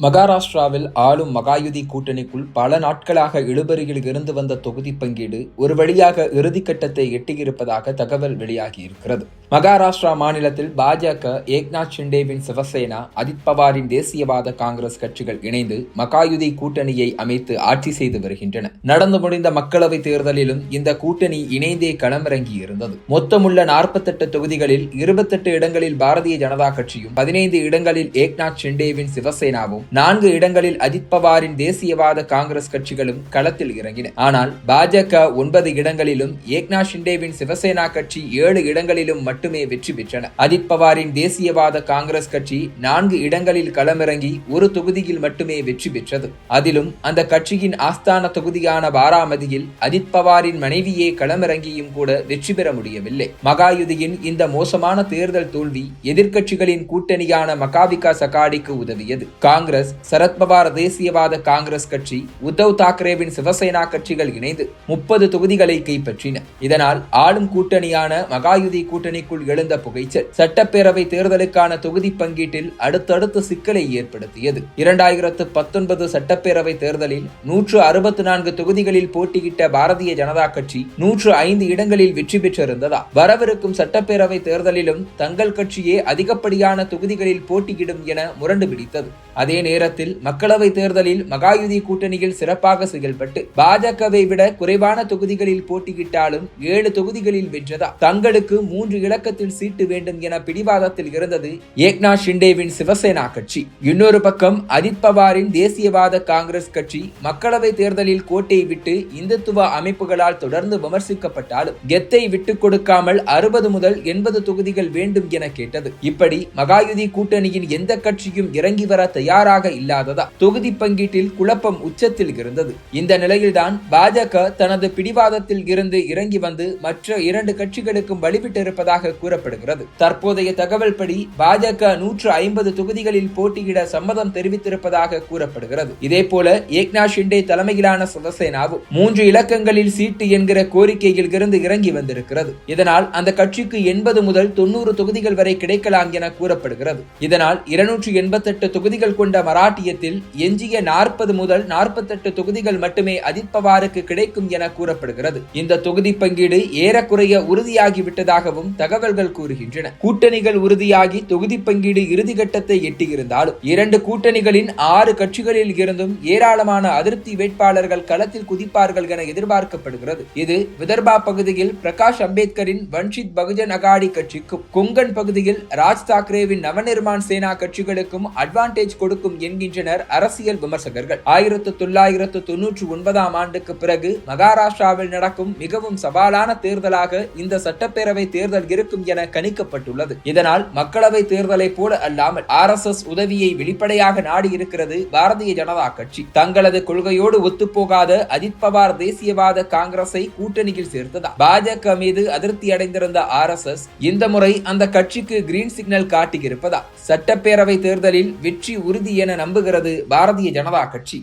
மகாராஷ்டிராவில் ஆளும் மகாயுதி கூட்டணிக்குள் பல நாட்களாக இழுபறியில் இருந்து வந்த தொகுதி பங்கீடு ஒரு வழியாக இறுதிக்கட்டத்தை எட்டியிருப்பதாக தகவல் வெளியாகியிருக்கிறது. மகாராஷ்டிரா மாநிலத்தில் பாஜக, ஏக்நாத் ஷிண்டேவின் சிவசேனா, அஜித் பவாரின் தேசியவாத காங்கிரஸ் கட்சிகள் இணைந்து மகாயுதி கூட்டணியை அமைத்து ஆட்சி செய்து வருகின்றன. நடந்து முடிந்த மக்களவைத் தேர்தலிலும் இந்த கூட்டணி இணைந்தே களமிறங்கியிருந்தது. மொத்தமுள்ள 48 தொகுதிகளில் 28 இடங்களில் பாரதிய ஜனதா கட்சியும், 15 இடங்களில் ஏக்நாத் ஷிண்டேவின் சிவசேனாவும், 4 இடங்களில் அஜித் பவாரின் தேசியவாத காங்கிரஸ் கட்சிகளும் களத்தில் இறங்கின. ஆனால் பாஜக 9 இடங்களிலும், ஏக்நாத் ஷிண்டேவின் சிவசேனா கட்சி 7 இடங்களிலும் மட்டுமே வெற்றி பெற்றன. அஜித் பவாரின் தேசியவாத காங்கிரஸ் கட்சி 4 இடங்களில் களமிறங்கி ஒரு தொகுதியில் மட்டுமே வெற்றி பெற்றது. அதிலும் அந்த கட்சியின் ஆஸ்தான தொகுதியான பாராமதியில் அஜித் பவாரின் மனைவியே களமிறங்கியும் கூட வெற்றி பெற முடியவில்லை. மகாயுதியின் இந்த மோசமான தேர்தல் தோல்வி எதிர்க்கட்சிகளின் கூட்டணியான மகாவிகாஸ் அகாடிக்கு உதவியது. காங்கிரஸ், சரத்பவார் தேசியவாத காங்கிரஸ் கட்சி, உத்தவ் தாக்கரேவின் சிவசேனா கட்சிகள் இணைந்து 30 தொகுதிகளை கைப்பற்றின. இதனால் ஆளும் கூட்டணியான மகாயுதி கூட்டணிக்குள் எழுந்த புகைச்சல் சட்டப்பேரவை தேர்தலுக்கான தொகுதி பங்கீட்டில் அடுத்தடுத்த சிக்கலை ஏற்படுத்தியது. 2019 சட்டப்பேரவை தேர்தலில் 164 தொகுதிகளில் போட்டியிட்ட பாரதிய ஜனதா கட்சி 105 இடங்களில் வெற்றி பெற்றிருந்ததா வரவிருக்கும் சட்டப்பேரவை தேர்தலிலும் தங்கள் கட்சியே அதிகப்படியான தொகுதிகளில் போட்டியிடும் என முரண்டு பிடித்தது. அதே நேரத்தில் மக்களவை தேர்தலில் மகாயுதி கூட்டணியில் சிறப்பாக செயல்பட்டு பாஜகவை விட குறைவான தொகுதிகளில் போட்டியிட்டாலும் 7 தொகுதிகளில் வென்றதா தங்களுக்கு 3 இலக்கத்தில் சீட்டு வேண்டும் என பிடிவாதத்தில் இருந்தது ஏக்நாத் ஷிண்டேவின் சிவசேனா கட்சி. இன்னொரு பக்கம் அஜித் பவாரின் தேசியவாத காங்கிரஸ் கட்சி மக்களவை தேர்தலில் கோட்டை விட்டு இந்துத்துவ அமைப்புகளால் தொடர்ந்து விமர்சிக்கப்பட்டாலும் கெத்தை விட்டுக் கொடுக்காமல் 60 முதல் 80 தொகுதிகள் வேண்டும் என கேட்டது. இப்படி மகாயுதி கூட்டணியின் எந்த கட்சியும் இறங்கி வர தயாராக இல்லாததா தொகுதி பங்கீட்டில் குழப்பம் உச்சத்தில் இருந்தது. இந்த நிலையில்தான் பாஜக தனது பிடிவாதத்தில் இருந்து இறங்கி வந்து மற்ற 2 கட்சிகளுக்கும் வழிவிட்டிருப்பதாக கூறப்படுகிறது. தற்போதைய தகவல் படி பாஜக 150 தொகுதிகளில் போட்டியிட சம்மதம் தெரிவித்திருப்பதாக கூறப்படுகிறது. இதேபோல ஏக்நாத் ஷிண்டே தலைமையிலான சிவசேனாவும் 3 இலக்கங்களில் சீட்டு என்கிற கோரிக்கையில் இருந்து இறங்கி வந்திருக்கிறது. இதனால் அந்த கட்சிக்கு 80 முதல் 90 தொகுதிகள் வரை கிடைக்கலாம் என கூறப்படுகிறது. இதனால் 288 தொகுதிகள் கொண்ட மராட்டியத்தில் எஞ்சிய 40 முதல் 48 தொகுதிகள் மட்டுமே அஜித் பவாருக்கு கிடைக்கும் என கூறப்படுகிறது. இந்த தொகுதி பங்கீடு ஏறக்குறைய உறுதியாகிவிட்டதாகவும் தகவல்கள் கூறுகின்றன. கூட்டணிகள் உறுதியாகி தொகுதி பங்கீடு இறுதிக்கட்டத்தை எட்டியிருந்தாலும் 2 கூட்டணிகளின் 6 கட்சிகளில் இருந்தும் ஏராளமான அதிருப்தி வேட்பாளர்கள் களத்தில் குதிப்பார்கள் என எதிர்பார்க்கப்படுகிறது. இது விதர்பா பகுதியில் பிரகாஷ் அம்பேத்கரின் வஞ்சித் பகுஜன் அகாடி கட்சிக்கும், கொங்கன் பகுதியில் ராஜ் தாக்கரேவின் நவநிர்மாண் சேனா கட்சிகளுக்கும் அட்வான்டேஜ் கொடுக்கும் என்கின்றனர் அரசியல் விமர்சகர்கள். 1999 ஆண்டுக்கு பிறகு மகாராஷ்டிராவில் நடக்கும் மிகவும் சவாலான தேர்தலாக இந்த சட்டப்பேரவை தேர்தல் இருக்கும் என கணிக்கப்பட்டுள்ளது. இதனால் மக்களவை தேர்தலை போல அல்லாமல் RSS உதவியை வெளிப்படையாக நாடி இருக்கிறது பாரதிய ஜனதா கட்சி. தங்களது கொள்கையோடு ஒத்துப்போகாத அஜித் பவார் தேசியவாத காங்கிரஸை கூட்டணியில் சேர்த்ததா பாஜக மீது அதிருப்தி அடைந்திருந்த RSS இந்த முறை அந்த கட்சிக்கு கிரீன் சிக்னல் காட்டியிருப்பதா சட்டப்பேரவை தேர்தலில் வெற்றி உறுதி என நம்புகிறது பாரதிய ஜனதா கட்சி.